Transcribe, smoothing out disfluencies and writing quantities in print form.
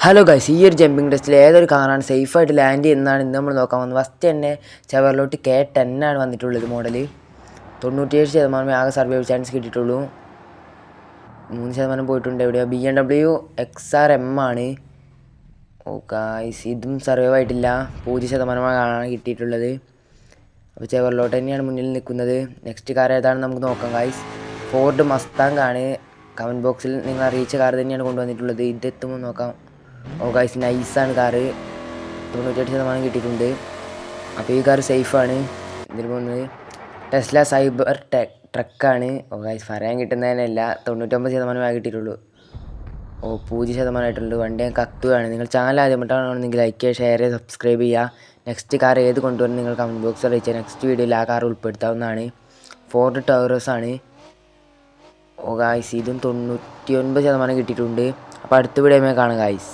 Hello guys, ഈ ഒരു jumping ടെസ്റ്റിൽ ഏതൊരു കാറാണ് സേഫായിട്ട് ലാൻഡ് ചെയ്യുന്നതാണ് ഇന്ന് നമ്മൾ നോക്കാൻ പോകുന്നത്. ഫസ്റ്റ് തന്നെ ചെവർലോട്ട് K10 ആണ് വന്നിട്ടുള്ളത്. മോഡൽ 97% ആകെ സർവൈവ് ചാൻസ് കിട്ടിയിട്ടുള്ളൂ. 3% പോയിട്ടുണ്ട്. എവിടെയോ BMW XRM ആണ്. ഓ ഗൈസ്, ഇതും സർവൈവ് ആയിട്ടില്ല. 0% കിട്ടിയിട്ടുള്ളത്. അപ്പോൾ ചെവർലോട്ട് തന്നെയാണ് മുന്നിൽ നിൽക്കുന്നത്. നെക്സ്റ്റ് കാർ ഏതാണെന്ന് നമുക്ക് നോക്കാം ഗൈസ്. ഫോർഡ് മസ്താങ് ആണ്. കമൻറ്റ് ബോക്സിൽ നിങ്ങൾ അറിയിച്ച കാർ തന്നെയാണ് കൊണ്ടുവന്നിട്ടുള്ളത്. ഇതെത്തുമ്പോൾ നോക്കാം. ഓ ഗൈസ്, നൈസാണ് കാറ്. 98% കിട്ടിയിട്ടുണ്ട്. അപ്പോൾ ഈ കാർ സേഫാണ്. ഇതിൽ പോകുന്നത് ടെസ്ല സൈബർ ട്രക്കാണ്. ഓ ഗൈസ്, പറയാൻ കിട്ടുന്നതിനല്ല. 99% കിട്ടിയിട്ടുള്ളൂ. ഓ 0% ആയിട്ടുണ്ട്. വണ്ടി ഞാൻ കത്തുകയാണ്. നിങ്ങൾ ചാനൽ ആദ്യമായിട്ടാണെങ്കിൽ ലൈക്ക് ചെയ്യുക, ഷെയർ ചെയ്യുക, സബ്സ്ക്രൈബ് ചെയ്യുക. നെക്സ്റ്റ് കാർ ഏത് കൊണ്ടുവന്ന് നിങ്ങൾ കമൻറ്റ് ബോക്സിൽ അറിയിച്ചാൽ നെക്സ്റ്റ് വീഡിയോയിൽ ആ കാർ ഉൾപ്പെടുത്താവുന്നതാണ്. ഫോർഡ് ടൗറസ് ആണ്. ഓ ഗൈസ്, ഇതും 99% കിട്ടിയിട്ടുണ്ട്. അപ്പോൾ അടുത്ത വീഡിയോ കാണാം ഗൈസ്.